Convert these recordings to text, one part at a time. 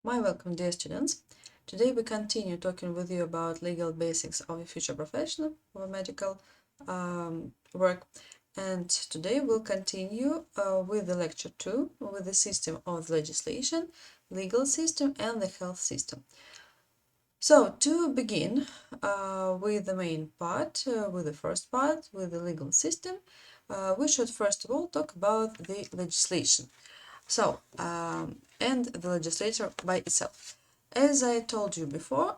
My welcome, dear students. Today we continue talking with you about legal basics of a future profession of a medical work. And today we'll continue with the lecture 2 with the system of legislation, legal system, and the health system. So to begin with the main part, with the first part, with the legal system, we should first of all talk about the legislation. So, and the legislator by itself. As I told you before,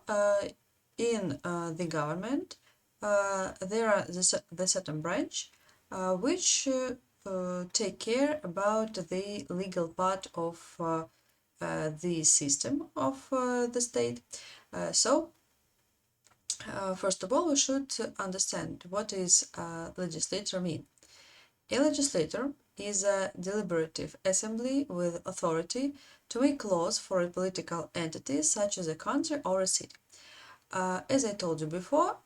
in the government, there are the certain branch which take care about the legal part of the system of the state. First of all, we should understand what is legislator mean. A legislator is a deliberative assembly with authority to make laws for a political entity such as a country or a city. As I told you before,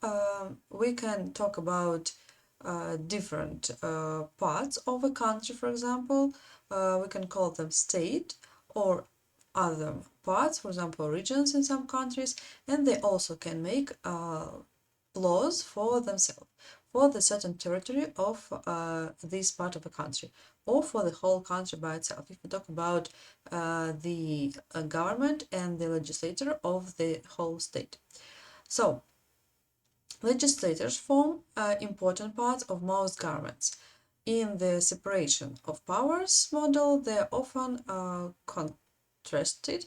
we can talk about different parts of a country, for example. We can call them state or other parts, for example, regions in some countries, and they also can make laws for themselves, for the certain territory of this part of the country, or for the whole country by itself, if we talk about the government and the legislator of the whole state. So, legislators form important parts of most governments. In the separation of powers model, they're often contrasted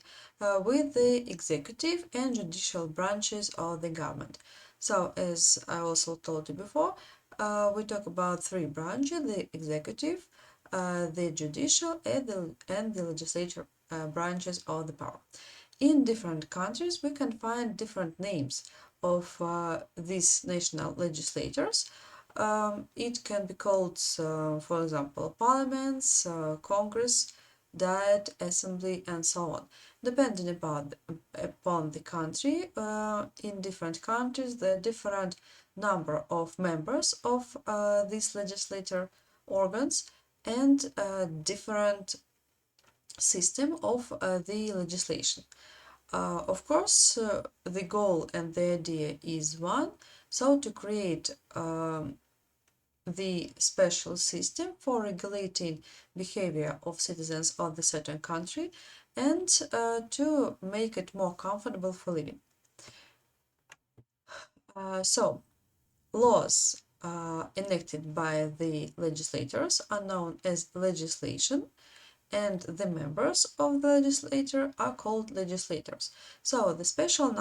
with the executive and judicial branches of the government. So, as I also told you before, we talk about three branches: the executive, the judicial, and the legislature branches of the power. In different countries, we can find different names of these national legislators. It can be called, for example, parliaments, Congress, Diet, Assembly, and so on. Depending upon the country, in different countries, there are different number of members of these legislator organs and different system of the legislation. Of course, the goal and the idea is one, so to create the special system for regulating behavior of citizens of the certain country and to make it more comfortable for living. So, laws enacted by the legislators are known as legislation, and the members of the legislature are called legislators. So the special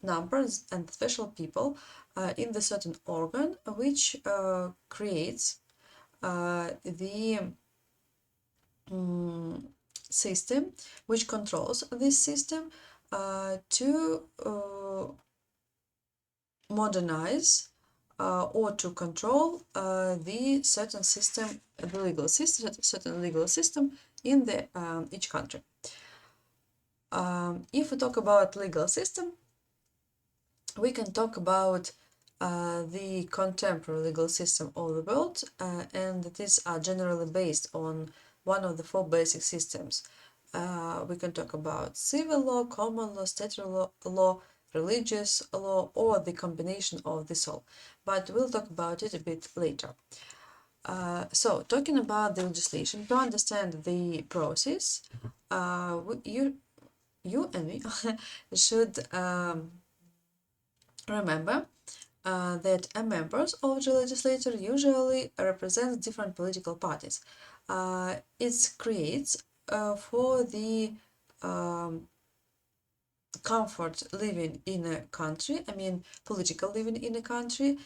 numbers and special people in the certain organ which creates the system, which controls this system to modernize or to control the certain system, the legal system, certain legal system in the each country. If we talk about legal system, we can talk about the contemporary legal system of the world, and these are generally based on one of the four basic systems. We can talk about civil law, common law, statutory law, religious law, or the combination of this all. But we'll talk about it a bit later. So, talking about the legislation, to understand the process, you and me should remember that members of the legislature usually represent different political parties. It creates for the comfort living in a country, I mean political living in a country.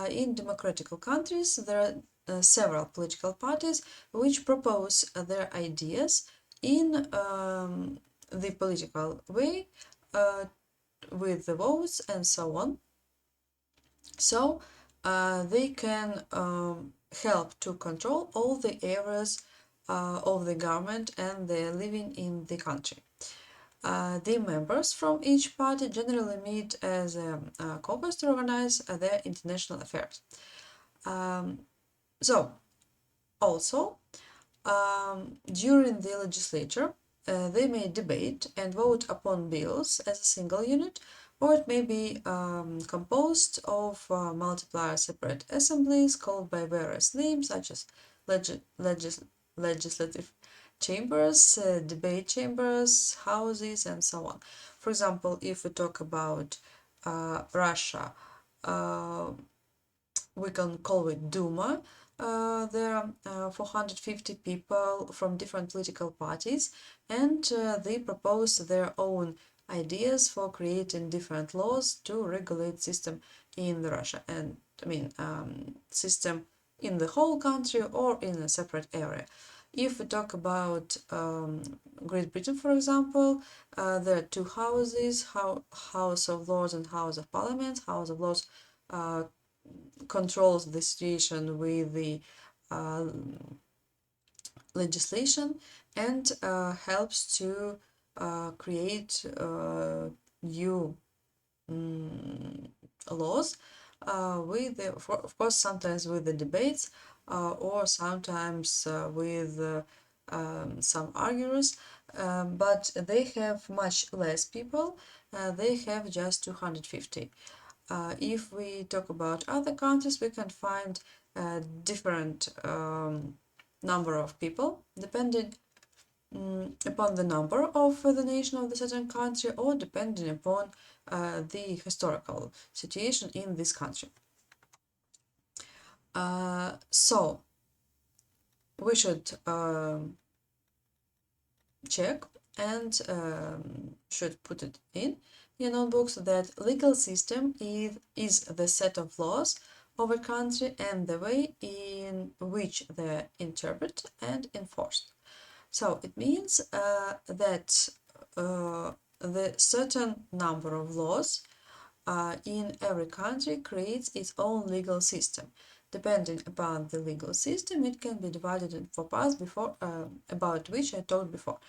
In democratic countries, there are several political parties which propose their ideas in the political way with the votes and so on. So they can help to control all the areas of the government and the living in the country. The members from each party generally meet as a caucus to organize their international affairs. So, also, during the legislature, they may debate and vote upon bills as a single unit, or it may be composed of multiple separate assemblies called by various names, such as legislative chambers, debate chambers, houses, and so on. For example, if we talk about Russia, we can call it Duma. There are 450 people from different political parties, and they propose their own ideas for creating different laws to regulate system in Russia, and system in the whole country or in a separate area. If we talk about Great Britain, for example, there are two houses, House of Lords and House of Parliament. House of Lords controls the situation with the legislation and helps to create new laws with of course sometimes with the debates or sometimes with some arguers, but they have much less people. They have just 250. If we talk about other countries, we can find different number of people depending upon the number of the nation of the certain country or depending upon the historical situation in this country. So we should check and should put it in your notebooks that legal system is the set of laws of a country and the way in which they're interpreted and enforced. So it means that the certain number of laws in every country creates its own legal system. Depending upon the legal system, it can be divided in four parts about which I talked before.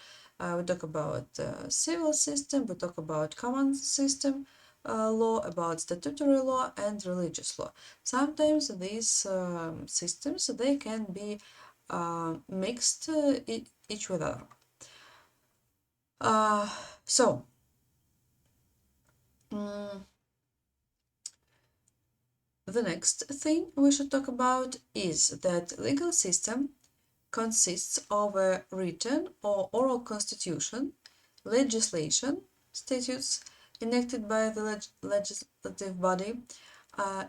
We talk about civil system, we talk about common system law, about statutory law, and religious law. Sometimes these systems, they can be mixed each with other. So the next thing we should talk about is that legal system consists of a written or oral constitution, legislation, statutes enacted by the legislative body,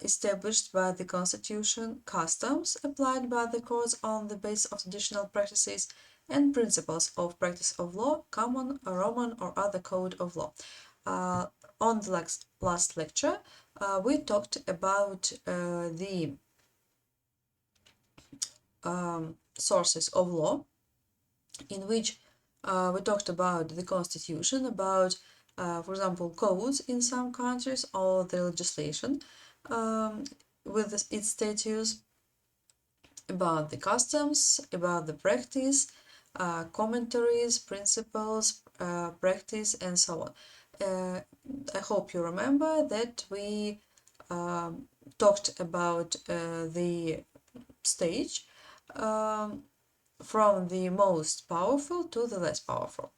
established by the constitution, customs applied by the courts on the basis of traditional practices, and principles of practice of law, common, Roman, or other code of law. On the last lecture, we talked about the sources of law, in which we talked about the constitution, about, for example, codes in some countries or the legislation with its statutes, about the customs, about the practice, commentaries, principles, practice, and so on. I hope you remember that we talked about the stage from the most powerful to the less powerful.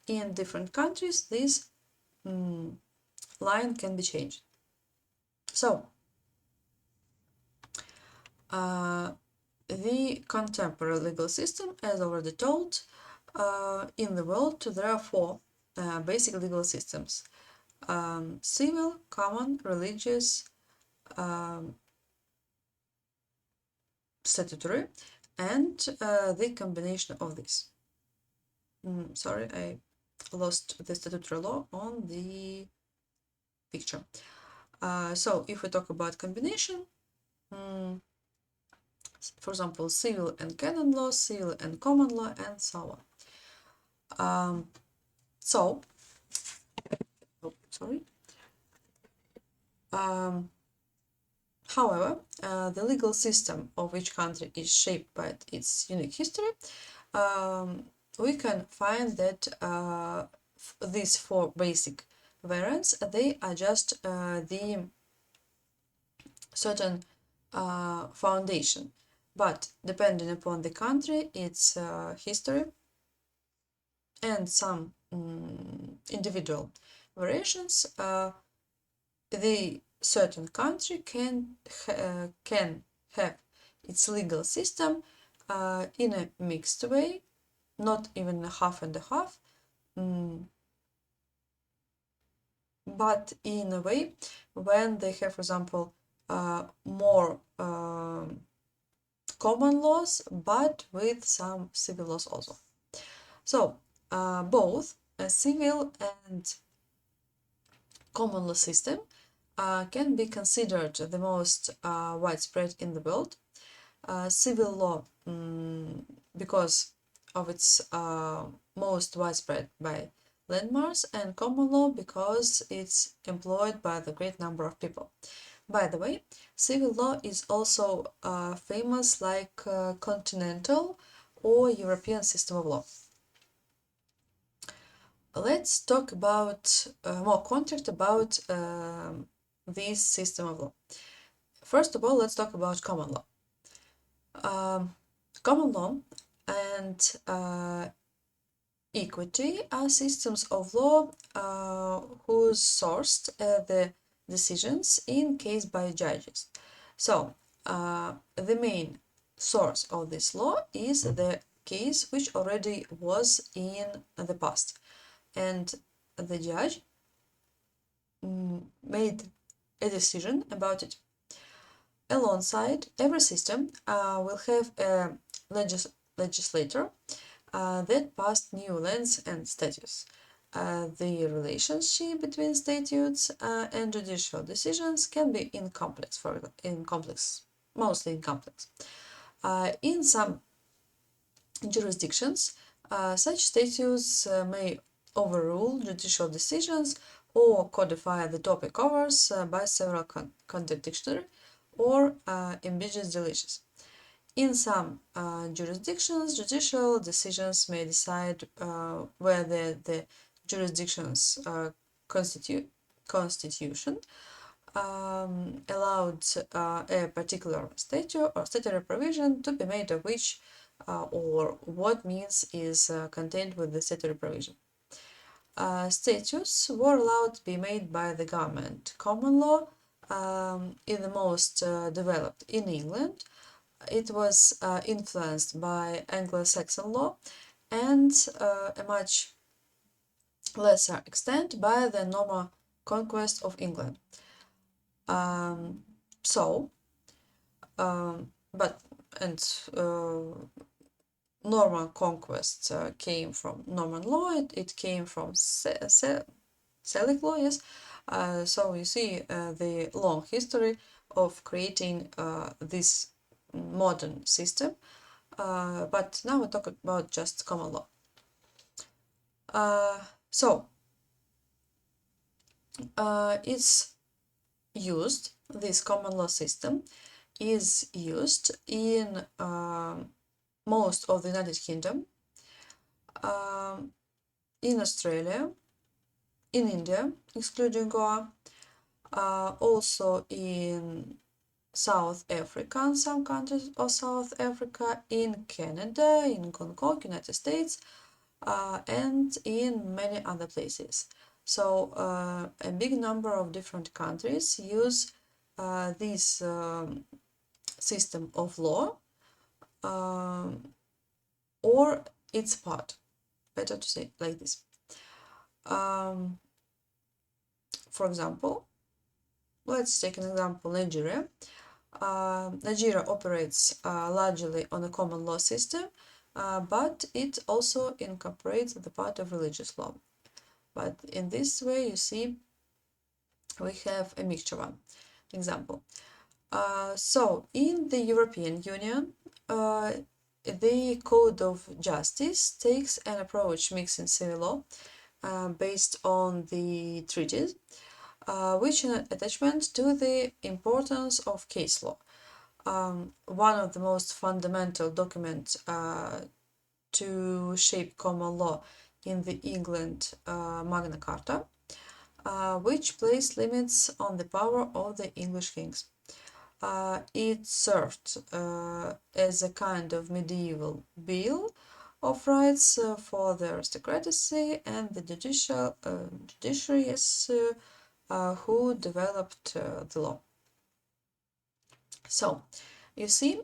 In different countries, this line can be changed. So, the contemporary legal system, as already told, in the world there are four basic legal systems: civil, common, religious, statutory, and the combination of this. Sorry, I lost the statutory law on the picture. So if we talk about combination, for example, civil and canon law, civil and common law, and so on. However, the legal system of each country is shaped by its unique history. We can find that these four basic variants, they are just the certain foundation, but depending upon the country, its history and some individual variations, the certain country can have its legal system in a mixed way, not even half and a half, but in a way when they have, for example, more common laws, but with some civil laws also. So both a civil and common law system can be considered the most widespread in the world. Civil law, because of its most widespread by landmarks, and common law because it's employed by the great number of people. By the way, civil law is also famous like continental or European system of law. Let's talk about more context about this system of law. First of all, let's talk about common law. Common law and equity are systems of law whose sourced the decisions in case by judges. So the main source of this law is the case which already was in the past, and the judge made a decision about it. Alongside, every system will have a legislator that passed new laws and statutes. The relationship between statutes and judicial decisions can be mostly in complex. In some jurisdictions, such statutes may overrule judicial decisions or codify the topic covers by several contradictory or ambiguous deletions. In some jurisdictions, judicial decisions may decide whether the jurisdiction's constitution allowed a particular statute or statutory provision to be made of which or what means is contained with the statutory provision. Statutes were allowed to be made by the government. Common law, in the most developed in England, it was influenced by Anglo-Saxon law and a much lesser extent by the Norman conquest of England. Norman conquest came from Norman law, it came from Celtic law, yes. So you see the long history of creating this modern system, but now we talk about just common law. It's used, this common law system is used in most of the United Kingdom, in Australia, in India, excluding Goa, also in South Africa, in some countries of South Africa, in Canada, in Hong Kong, United States, and in many other places. So a big number of different countries use this system of law, or its part, better to say like this. For example, let's take an example, Nigeria. Nigeria operates largely on a common law system, but it also incorporates the part of religious law. But in this way, you see, we have a mixture one. Example. So in the European Union, the Code of Justice takes an approach mixing civil law based on the treaties, which an attachment to the importance of case law. One of the most fundamental documents to shape common law in the England Magna Carta, which placed limits on the power of the English kings. It served as a kind of medieval bill of rights for the aristocracy and the judiciaries who developed the law. So, you see,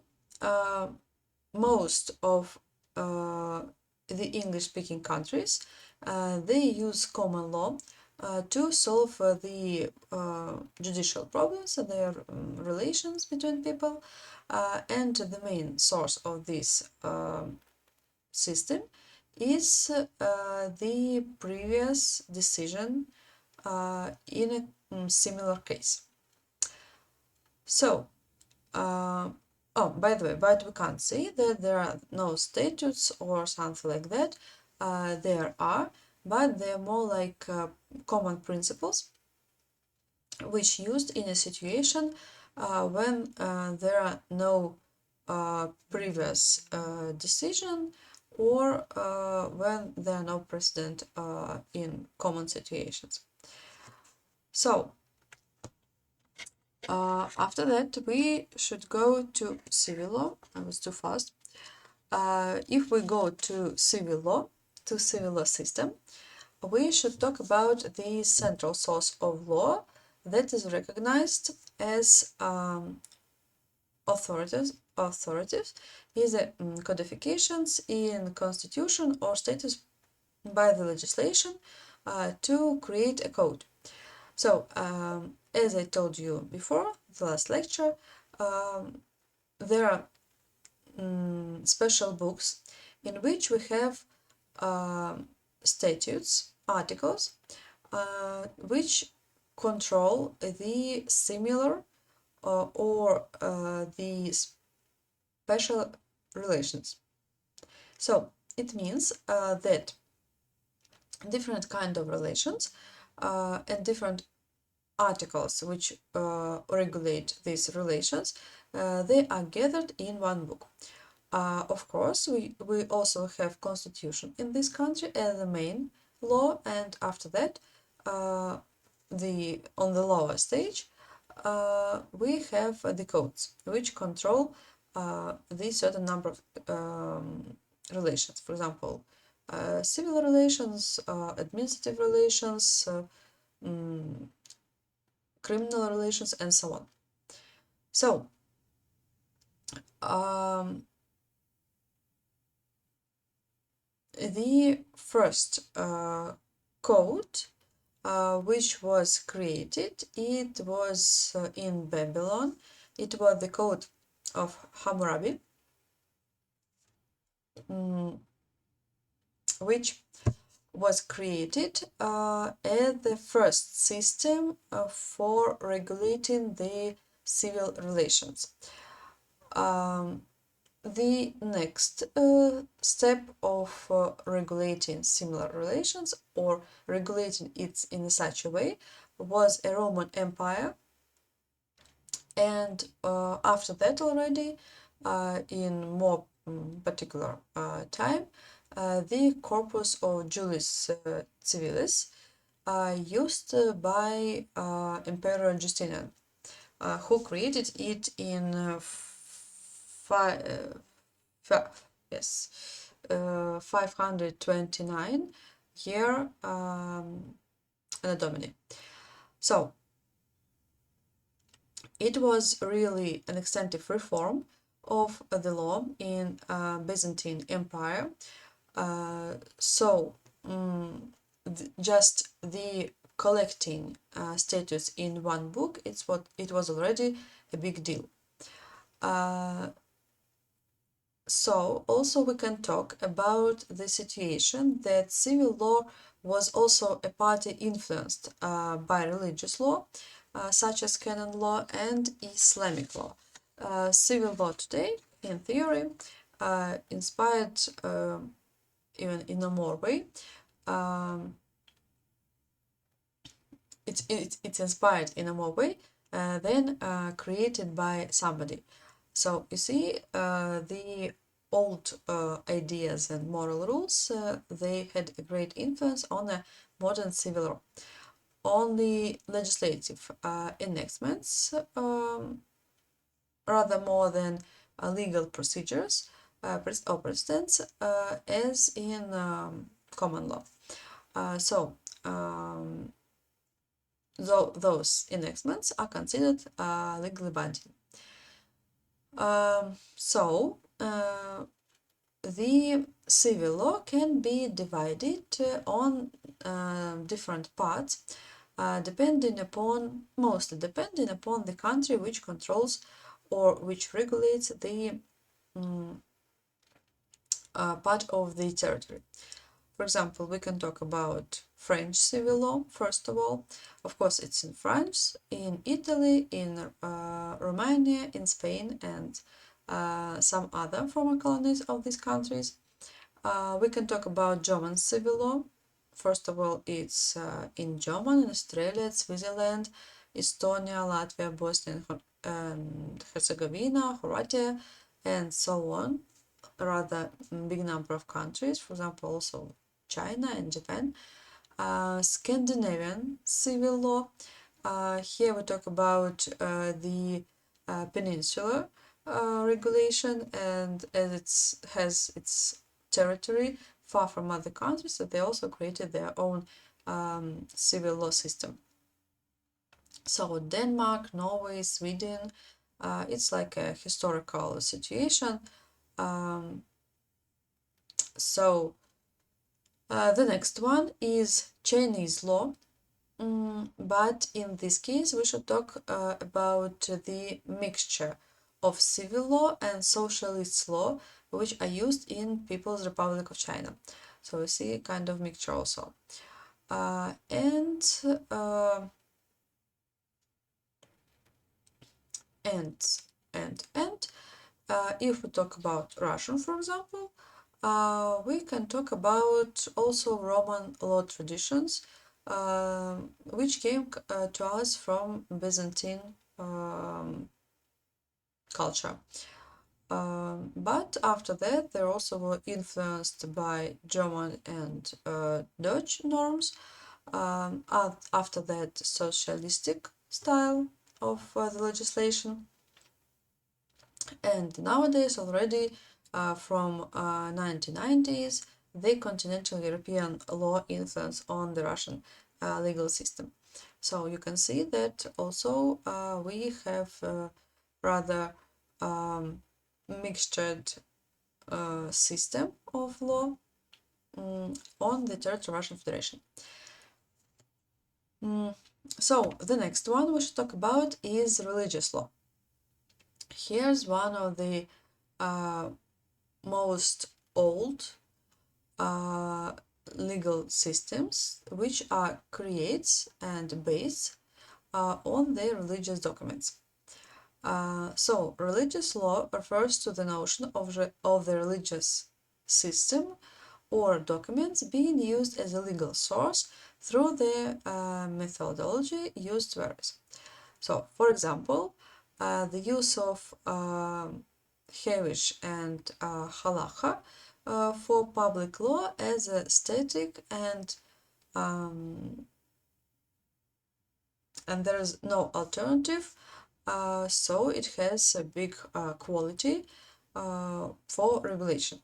most of the English-speaking countries, they use common law to solve the judicial problems and their relations between people, and the main source of this system is the previous decision in a similar case. So, oh, by the way, but we can't say that there are no statutes or something like that. There are, but they're more like common principles which used in a situation when there are no previous decision, or when there are no precedent in common situations. So, after that, we should go to civil law. I was too fast. If we go to civil law system, we should talk about the central source of law that is recognized as authorities, either codifications in constitution or statutes by the legislation to create a code. So, as I told you before, the last lecture, there are special books in which we have statutes, articles, which control the similar or the special relations. So it means that different kind of relations and different articles which regulate these relations, they are gathered in one book. Of course, we also have constitution in this country as the main law, and after that, on the lower stage, we have the codes which control the certain number of relations. For example, civil relations, administrative relations, criminal relations, and so on. So, the first code which was created, it was in Babylon. It was the code of Hammurabi, which was created as the first system for regulating the civil relations. The next step of regulating similar relations or regulating it in such a way was a Roman Empire, and after that already, in more particular time, the corpus of Julius Civilis used by Emperor Justinian, who created it in 529 year Anno Domini. So it was really an extensive reform of the law in Byzantine Empire. Just the collecting statutes in one book, it was already a big deal. So also we can talk about the situation that civil law was also a partly influenced by religious law, such as canon law and Islamic law. Civil law today, in theory, inspired even in a more way. It's inspired in a more way than created by somebody. So you see, the old ideas and moral rules, they had a great influence on the modern civil law. Only legislative enactments, rather more than legal procedures, precedents as in common law. Those enactments are considered legally binding. The civil law can be divided on different parts, mostly depending upon the country which controls or which regulates the part of the territory. For example, we can talk about French civil law, first of all. Of course, it's in France, in Italy, in Romania, in Spain, and some other former colonies of these countries. We can talk about German civil law. First of all, it's in German, in Australia, Switzerland, Estonia, Latvia, Bosnia and Herzegovina, Croatia, and so on. A rather big number of countries, for example, also China and Japan. Scandinavian civil law. Here we talk about the peninsular regulation, and as it has its territory far from other countries, so they also created their own civil law system. So Denmark, Norway, Sweden, it's like a historical situation. The next one is Chinese law, but in this case we should talk about the mixture of civil law and socialist law, which are used in People's Republic of China. So we see a kind of mixture also. If we talk about Russian, for example, we can talk about also Roman law traditions, which came to us from Byzantine culture. But after that, they also were influenced by German and Dutch norms. After that, socialistic style of the legislation. And nowadays, already from 1990s, the continental European law influence on the Russian legal system. So you can see that also we have rather mixtured system of law on the territory of Russian Federation. So the next one we should talk about is religious law. Here's one of the most old legal systems, which creates and based on the religious documents. So religious law refers to the notion of the religious system or documents being used as a legal source through the methodology used varies. So, for example, the use of Hevish and Halacha for public law as a static and there is no alternative, so it has a big quality for regulation.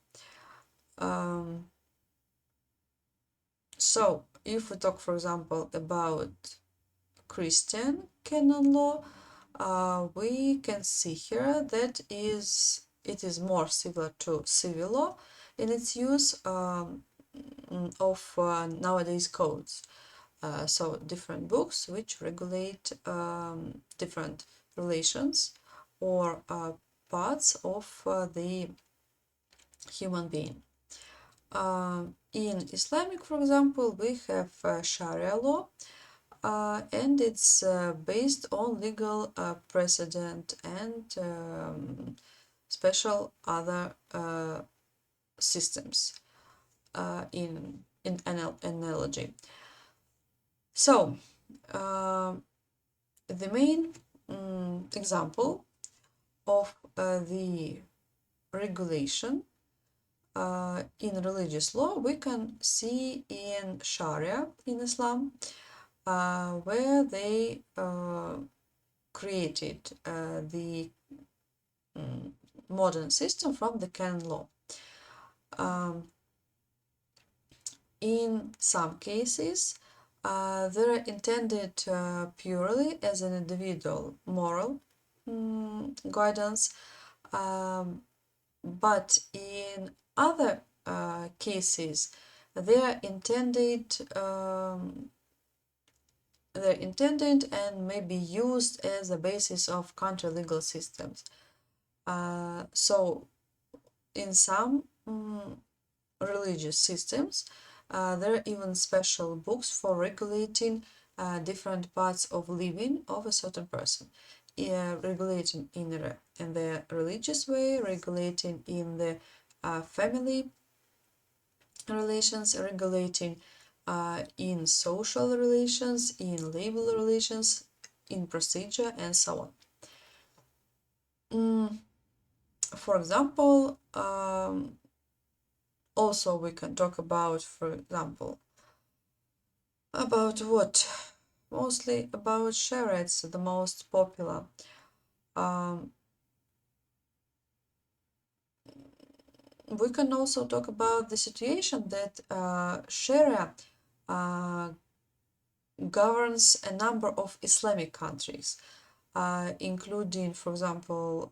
So if we talk, for example, about Christian canon law, we can see here that it is more similar to civil law in its use of nowadays codes. So different books which regulate different relations or parts of the human being. In Islamic, for example, we have Sharia law, and it's based on legal precedent and special other systems in analogy. So the main example of the regulation in religious law we can see in Sharia in Islam, where they created the modern system from the canon law. In some cases, they're intended purely as an individual moral guidance, but in other cases, they're intended and may be used as a basis of counter-legal systems. So, in some religious systems, there are even special books for regulating different parts of living of a certain person, regulating in the religious way, regulating in the family relations, regulating in social relations, in labor relations, in procedure, and so on. For example, also we can talk about, for example, about what? Mostly about shariats, the most popular. We can also talk about the situation that Sharia governs a number of Islamic countries, including, for example,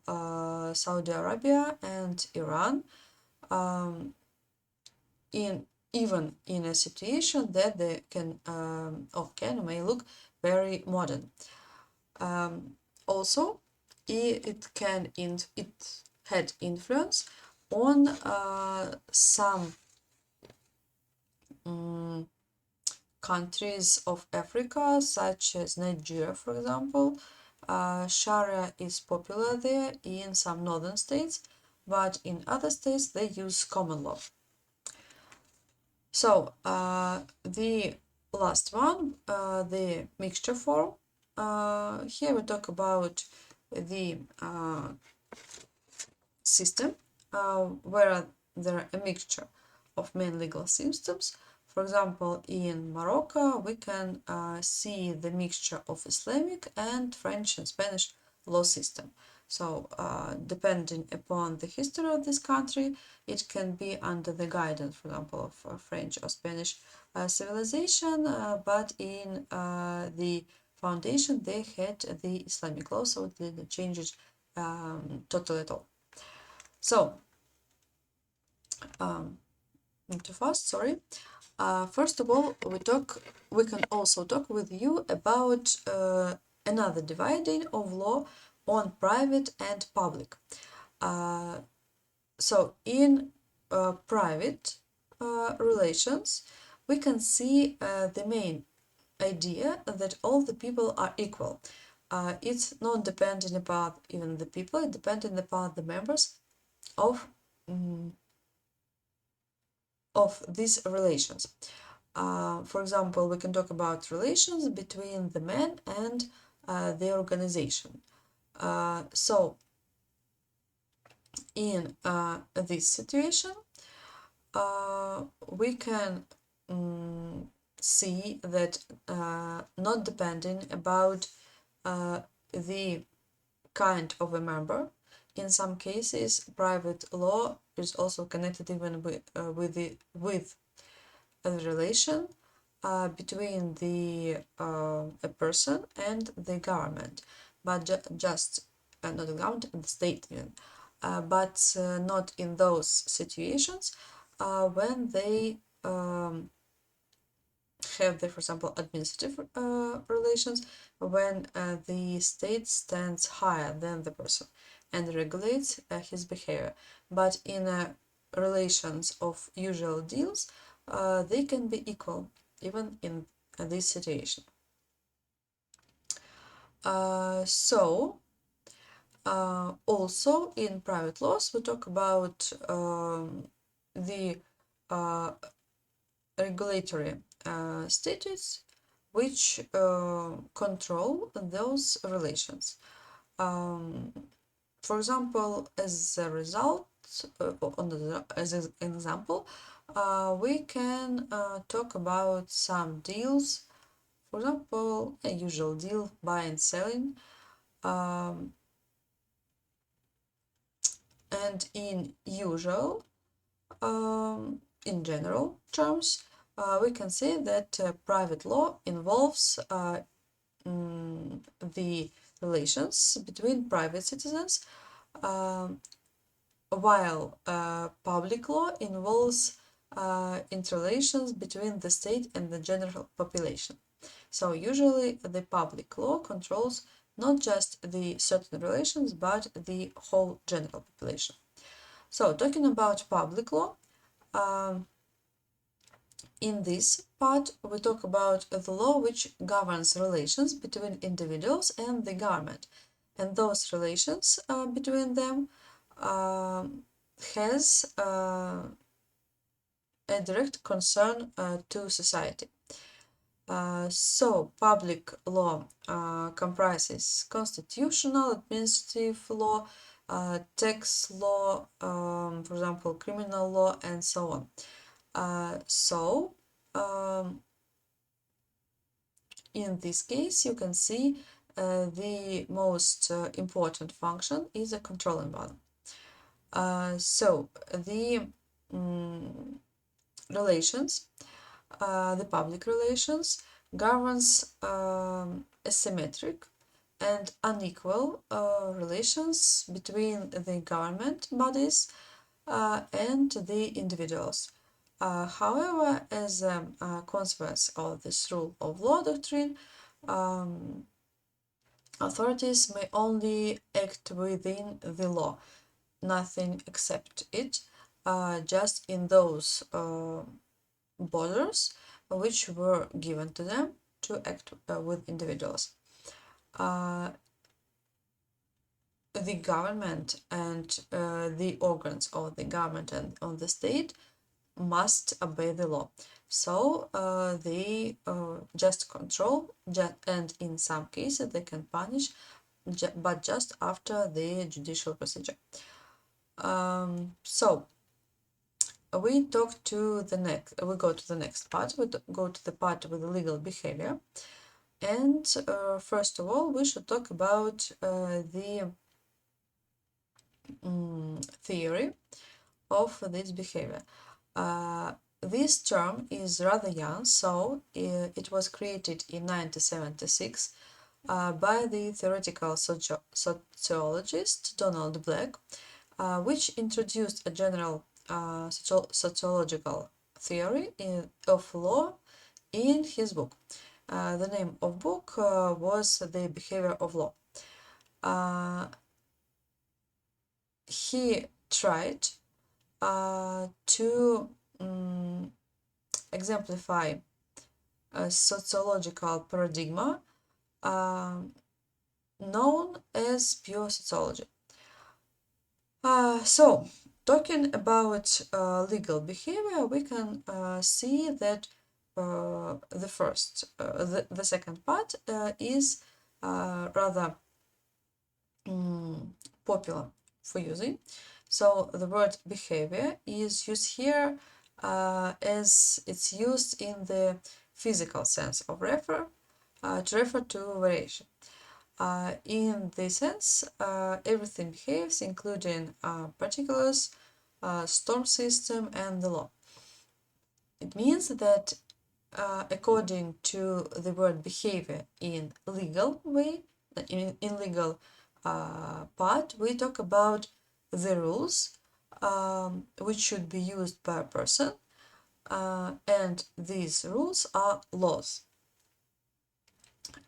Saudi Arabia and Iran, even in a situation that they may look very modern. Also, it had influence on some countries of Africa, such as Nigeria, for example. Sharia is popular there in some northern states, but in other states they use common law. So, the last one, the mixture form. Here we talk about the system where there are a mixture of main legal systems. For example, in Morocco, we can see the mixture of Islamic and French and Spanish law system. So, depending upon the history of this country, it can be under the guidance, for example, of French or Spanish civilization, but in the foundation they had the Islamic law, so it didn't change it totally at all. So, too fast, sorry. First of all, we can also talk with you about another dividing of law on private and public. So in private relations, we can see the main idea that all the people are equal. It's not dependent upon even the people, it's dependent upon the members of these relations. For example, we can talk about relations between the man and the organization. So, in this situation, we can see that not depending about the kind of a member. In some cases, private law is also connected even with the relation between a person and the government, but just not the government, the state even, but not in those situations when they have the, for example, administrative relations, when the state stands higher than the person and regulates his behavior. But in relations of usual deals, they can be equal, even in this situation. Also in private laws, we talk about the regulatory statutes which control those relations. For example, as a result, as an example, we can talk about some deals. For example, a usual deal, buy and selling. And in usual, in general terms, we can say that private law involves the relations between private citizens, while public law involves interrelations between the state and the general population. So usually the public law controls not just the certain relations, but the whole general population. So talking about public law, in this part we talk about the law which governs relations between individuals and the government. And those relations between them has a direct concern to society. So public law comprises constitutional, administrative law, tax law, for example, criminal law, and so on. In this case, you can see the most important function is a controlling one. The relations, the public relations, governs asymmetric and unequal relations between the government bodies and the individuals. However, as a consequence of this rule of law doctrine, authorities may only act within the law, nothing except it, just in those borders which were given to them to act with individuals. The government and the organs of the government and of the state must obey the law. So they just control, and in some cases they can punish, but just after the judicial procedure. So we go to the next part. We go to the part with legal behavior. And first of all, we should talk about the theory of this behavior. This term is rather young, so it was created in 1976 by the theoretical sociologist Donald Black, which introduced a general sociological theory of law in his book. The name of book was The Behavior of Law. He tried to exemplify a sociological paradigm known as pure sociology. So, talking about legal behavior, we can see that the second part is rather popular for using. So the word behavior is used here as it's used in the physical sense of to refer to variation. In this sense, everything behaves, including particulars, storm system, and the law. It means that according to the word behavior in legal way, in legal part, we talk about the rules which should be used by a person, and these rules are laws.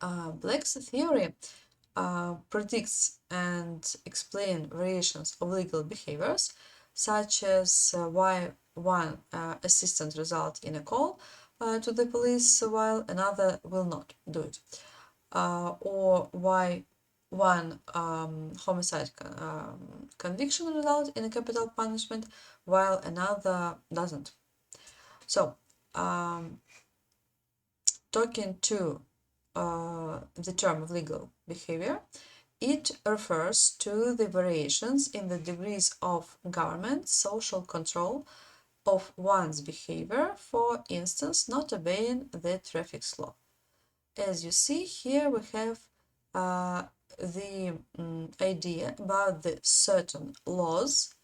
Black's theory predicts and explains variations of legal behaviors, such as why one assistant results in a call to the police while another will not do it, or why one homicide conviction results in a capital punishment while another doesn't. So, talking to the term of legal behavior, it refers to the variations in the degrees of government social control of one's behavior, for instance, not obeying the traffic law. As you see here, we have the idea about the certain laws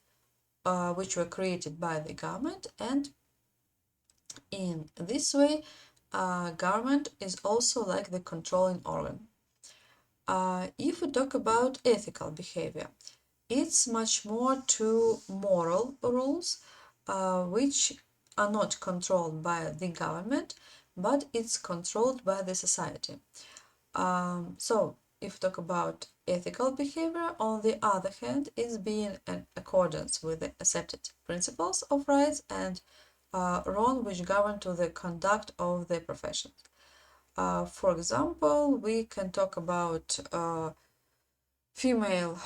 which were created by the government, and in this way, government is also like the controlling organ. If we talk about ethical behavior, it's much more to moral rules, which are not controlled by the government, but it's controlled by the society. So, if we talk about ethical behavior, on the other hand, is being in accordance with the accepted principles of rights and wrong which govern to the conduct of the profession. For example, we can talk about female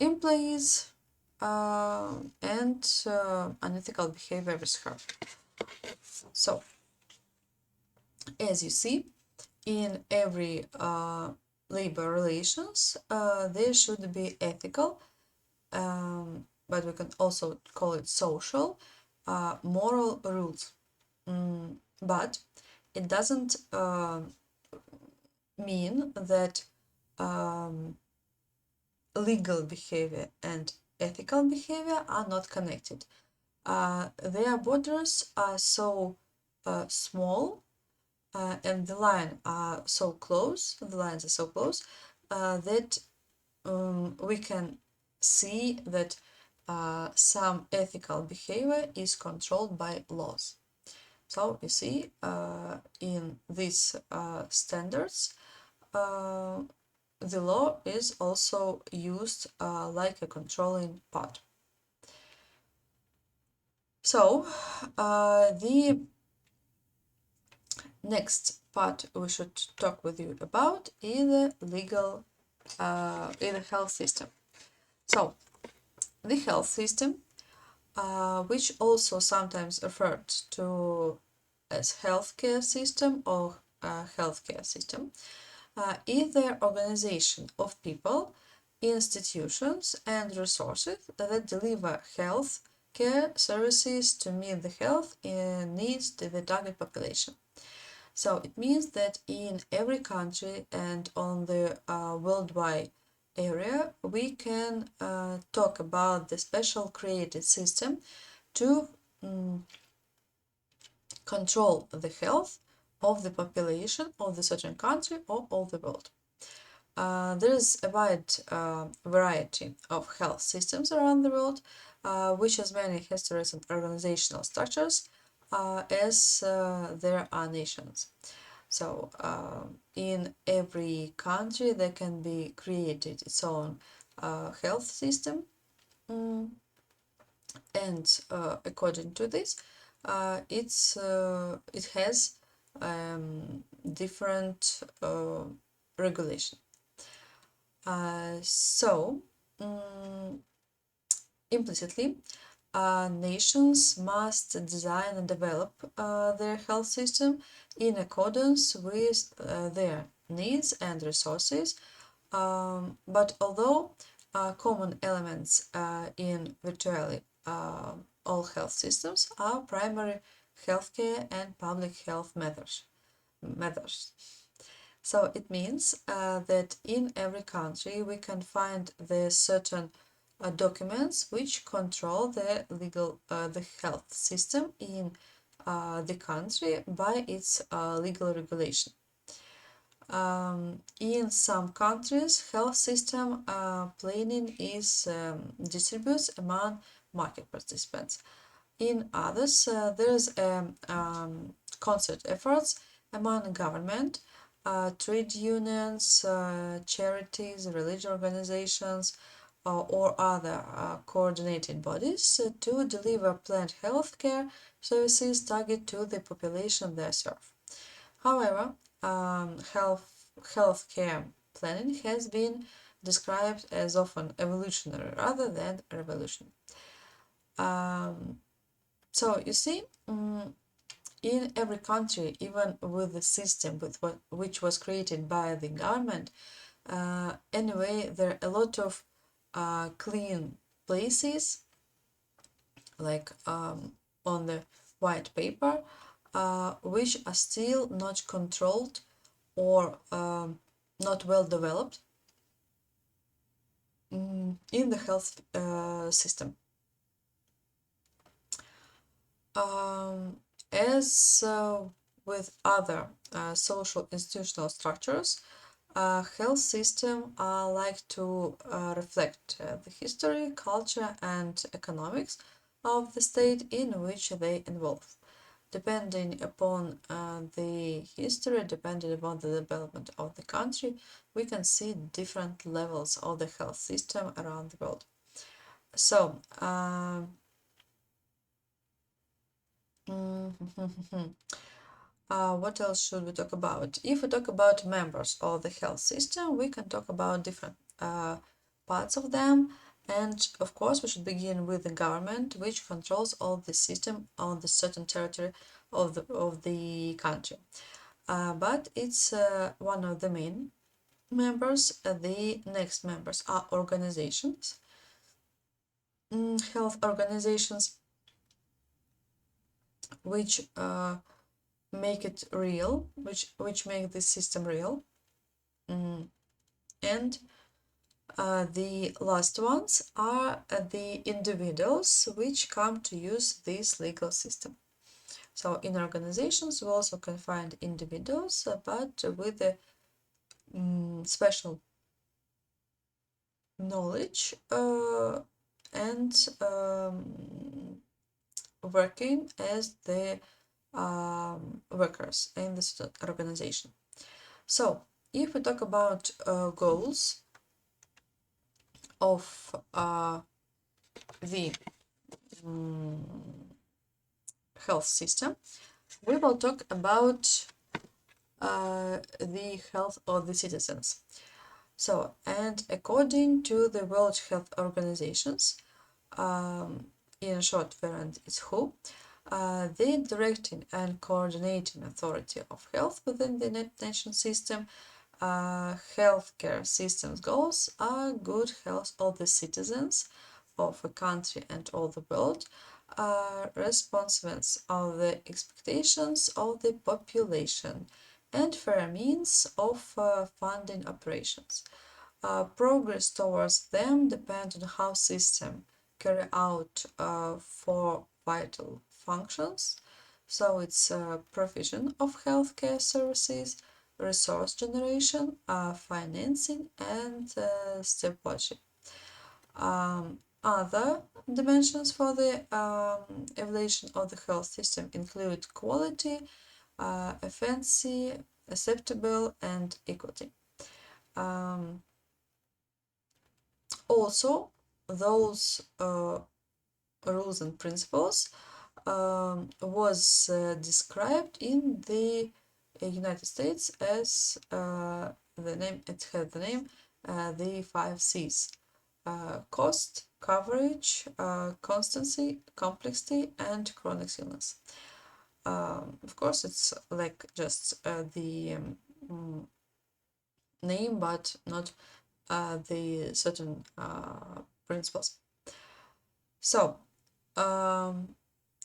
employees and unethical behavior with her. So, as you see, in every labor relations, there should be ethical, but we can also call it social, moral rules. But it doesn't mean that legal behavior and ethical behavior are not connected. Their borders are so small and the lines are so close that we can see that some ethical behavior is controlled by laws. So you see, in these standards, the law is also used like a controlling part. So the next part we should talk with you about is the legal, is the health system. So the health system, which also sometimes referred to as healthcare system or healthcare system, is the organization of people, institutions, and resources that deliver health care services to meet the health needs of the target population. So it means that in every country and on the worldwide area, we can talk about the special created system to control the health of the population of the certain country or of the world. There is a wide variety of health systems around the world, which has many histories and organizational structures as there are nations. So in every country there can be created its own health system, and according to this, it has different regulation. So implicitly, nations must design and develop their health system in accordance with their needs and resources. But although common elements in virtually all health systems are primary healthcare and public health measures. So it means that in every country we can find the certain documents which control the health system in the country by its legal regulation. In some countries, health system planning is distributed among market participants. In others, there is concert efforts among government, trade unions, charities, religious organizations, or other coordinated bodies to deliver planned health care services targeted to the population they serve. However, healthcare planning has been described as often evolutionary rather than revolutionary. So you see, in every country, even with the system which was created by the government, anyway, there are a lot of clean places, like on the white paper, which are still not controlled or not well developed in the health system. As with other social institutional structures, health system like to reflect the history, culture, and economics of the state in which they involve. Depending upon the history, depending upon the development of the country, we can see different levels of the health system around the world. So, what else should we talk about? If we talk about members of the health system, we can talk about different parts of them. And of course, we should begin with the government, which controls all the system on the certain territory of the country. But it's one of the main members. The next members are organizations, health organizations, which make it real, which make the system real. And the last ones are the individuals which come to use this legal system. So in organizations, we also can find individuals, but with a special knowledge and working as the workers in this organization. So if we talk about goals of the health system, we will talk about the health of the citizens. So, and according to the World Health Organizations, in short variant is WHO, the directing and coordinating authority of health within the United Nations system, healthcare system's goals are good health of the citizens of a country and all the world, responsiveness of the expectations of the population, and fair means of funding operations. Progress towards them depends on how system carry out four vital functions. So it's provision of healthcare services, resource generation, financing, and stewardship. Other dimensions for the evaluation of the health system include quality, efficiency, acceptable, and equity. Also, those rules and principles was described in the United States as it had the name the 5 C's: cost, coverage, constancy, complexity, and chronic illness. Of course, it's like just the name, but not the certain principles. So,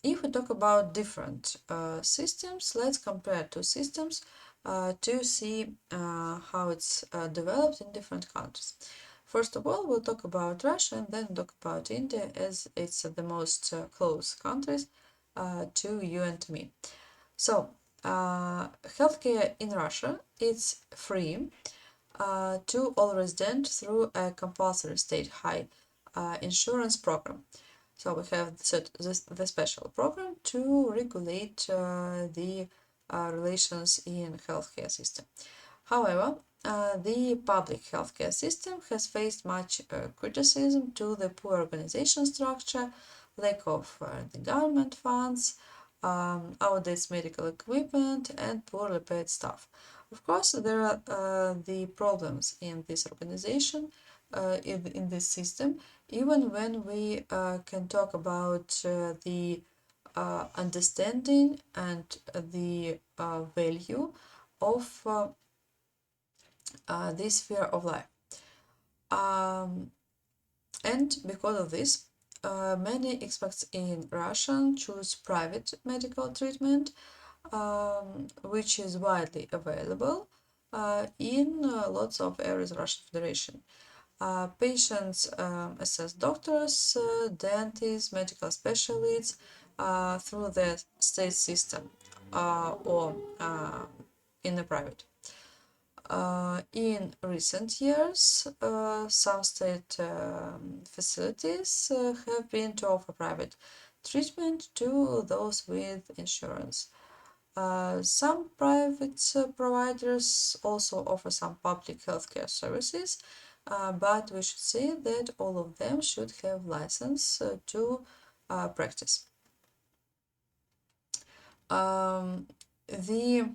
if we talk about different systems, let's compare two systems to see how it's developed in different countries. First of all, we'll talk about Russia and then talk about India, as it's the most close countries to you and to me. So, healthcare in Russia, it's free to all residents through a compulsory state high insurance program. So we have the special program to regulate the relations in healthcare system. However, the public healthcare system has faced much criticism to the poor organization structure, lack of the government funds, outdated medical equipment, and poorly paid staff. Of course, there are the problems in this organization, in this system, even when we can talk about the understanding and the value of this sphere of life. And because of this, many experts in Russia choose private medical treatment, which is widely available in lots of areas of Russian Federation. Patients assess doctors, dentists, medical specialists, through the state system or in the private. In recent years, some state facilities have been to offer private treatment to those with insurance. Some private providers also offer some public healthcare services, but we should say that all of them should have license to practice. The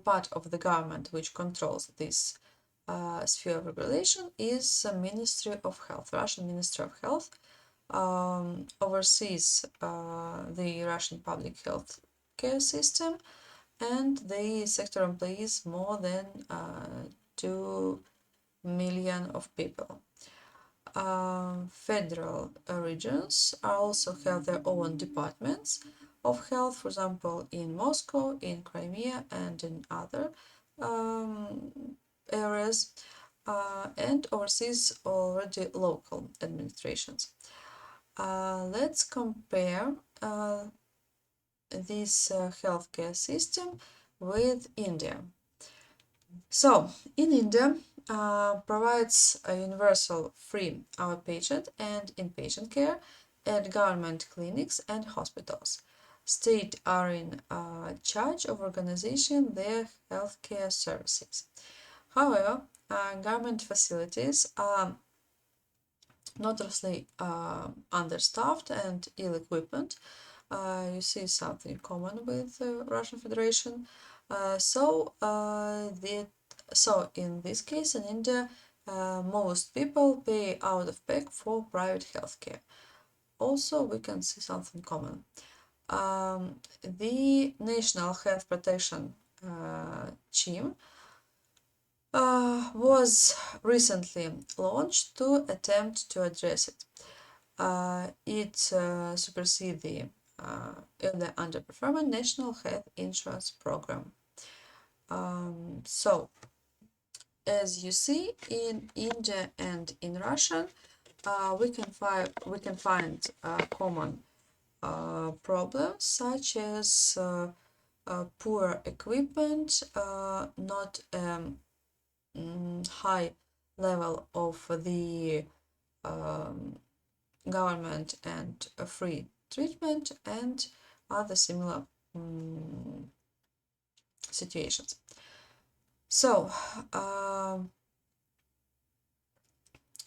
part of the government which controls this sphere of regulation is the Ministry of Health. Russian Ministry of Health oversees the Russian public health care system, and the sector employs more than 2 million of people. Federal regions also have their own departments of health, for example, in Moscow, in Crimea, and in other areas, and oversees already local administrations. Let's compare this healthcare system with India. So, in India, provides a universal free outpatient and inpatient care at government clinics and hospitals. State are in charge of organizing their healthcare services. However, government facilities are notoriously understaffed and ill-equipped. You see something common with the Russian Federation. So in this case, in India, most people pay out of pocket for private healthcare. Also, we can see something common. The National Health Protection Scheme was recently launched to attempt to address it. It supersedes the earlier underperforming National Health Insurance Program. So, as you see, in India and in Russia, we can find common problems such as poor equipment, not high level of the government and free treatment, and other similar situations. So,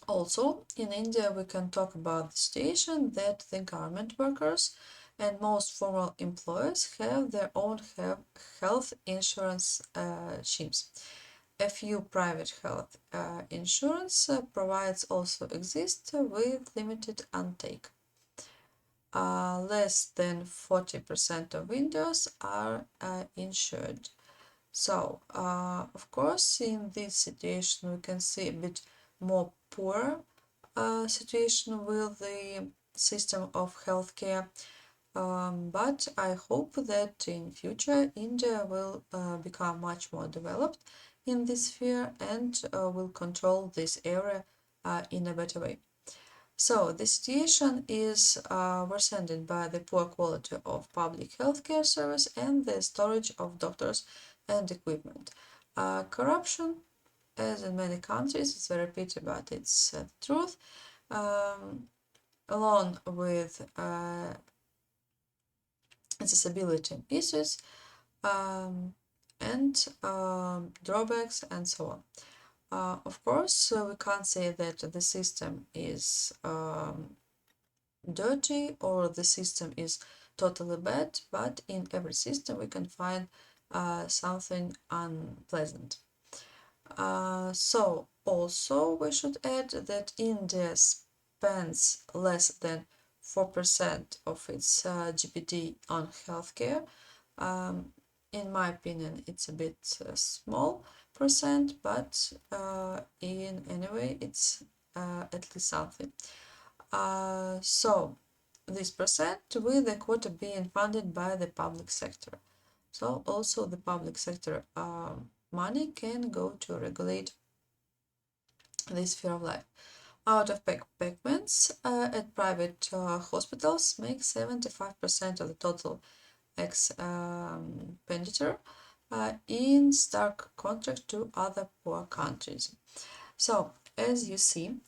also in India, we can talk about the situation that the government workers and most formal employers have their own health insurance schemes. A few private health insurance providers also exist with limited uptake. Less than 40% of windows are insured. So, of course, in this situation, we can see a bit more poor situation with the system of healthcare. But I hope that in future, India will become much more developed in this sphere and will control this area in a better way. So the situation is worsened by the poor quality of public healthcare service and the storage of doctors and equipment. Corruption, as in many countries, it's very pity, but it's the truth. Along with accessibility issues and drawbacks and so on. Of course, we can't say that the system is dirty or the system is totally bad, but in every system we can find something unpleasant. So also we should add that India spends less than 4% of its GDP on healthcare. In my opinion, it's a bit small percent, but in anyway, it's at least something. So this percent with the quota being funded by the public sector. So also the public sector money can go to regulate this sphere of life. Out-of-pocket payments at private hospitals make 75% of the total expenditure in stark contrast to other poor countries. So, as you see,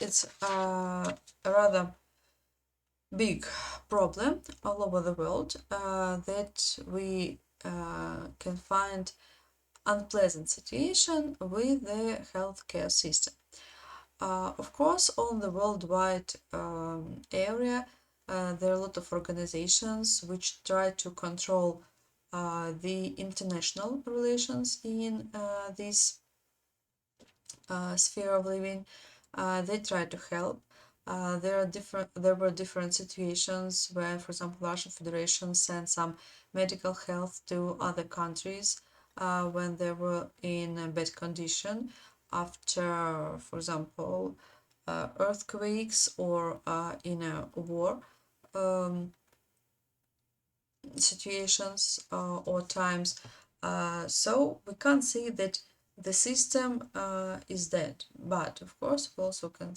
it's a rather big problem all over the world that we can find unpleasant situation with the healthcare system. Of course, on the worldwide area, there are a lot of organizations which try to control the international relations in this sphere of living. They try to help. There were different situations where, for example, Russian Federation sent some medical health to other countries when they were in a bad condition after, for example, earthquakes or in a war situations or times. So we can't say that the system is dead, but of course we also can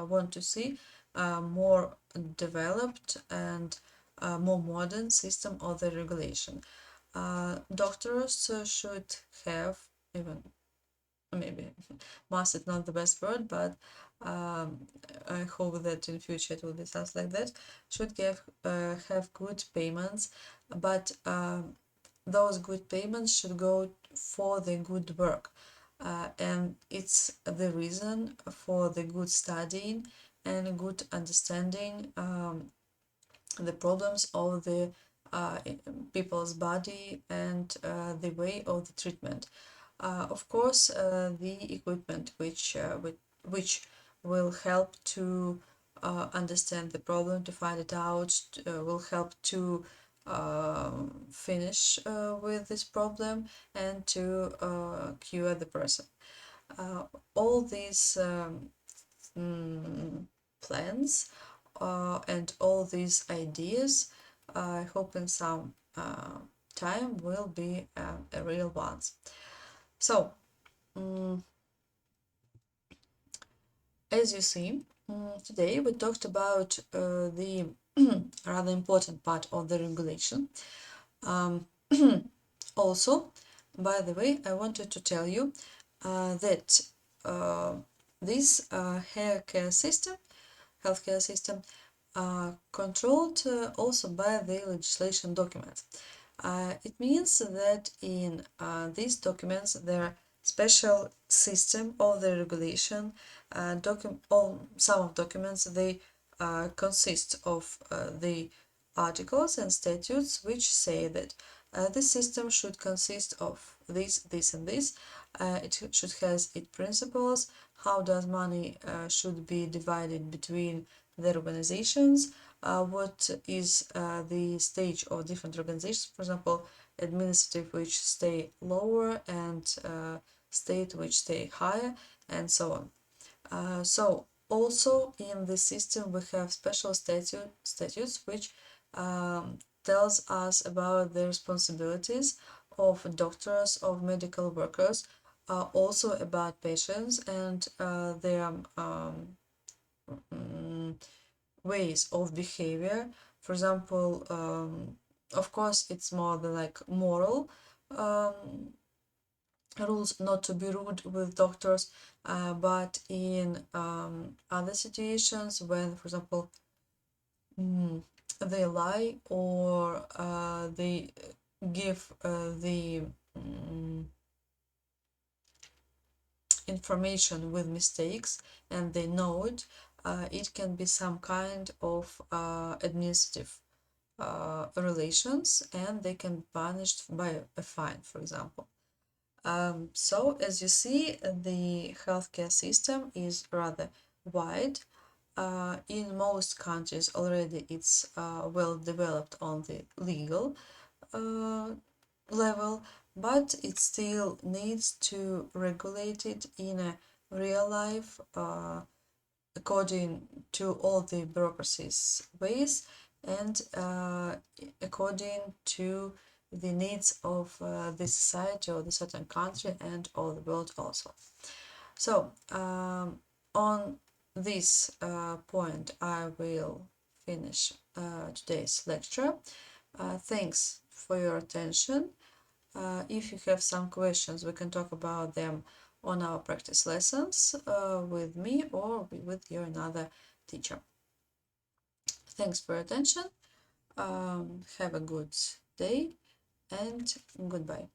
want to see more developed and more modern system of the regulation. Doctors should have, even maybe must is not the best word, but I hope that in future it will be something like that, should have good payments, but those good payments should go for the good work, and it's the reason for the good studying and good understanding the problems of the people's body and the way of the treatment. Of course, the equipment which will help to understand the problem, to find it out, will help to finish with this problem and to cure the person. All these plans and all these ideas, I hope in some time will be real ones. So, as you see, today we talked about the rather important part of the regulation. Also, by the way, I wanted to tell you that this healthcare system controlled also by the legislation documents. It means that in these documents there are special system of the regulation. Some of documents they consist of the articles and statutes which say that this system should consist of this, and this. It should has its principles. How does money should be divided between the organizations? What is the stage of different organizations? For example, administrative which stay lower and state which stay higher, and so on. So also in the system we have special statutes which tells us about the responsibilities of doctors, of medical workers, also about patients and their ways of behavior. For example, of course, it's more the like moral rules not to be rude with doctors, but in other situations when, for example, they lie or they give the information with mistakes and they know it, it can be some kind of administrative relations, and they can be punished by a fine, for example. So as you see, the healthcare system is rather wide. In most countries already it's well developed on the legal level, but it still needs to regulate it in a real life according to all the bureaucracy's ways and according to the needs of the society or the certain country and all the world also. So on this point I will finish today's lecture. Thanks for your attention. If you have some questions, we can talk about them on our practice lessons with me or with your another teacher. Thanks for your attention. Have a good day and goodbye.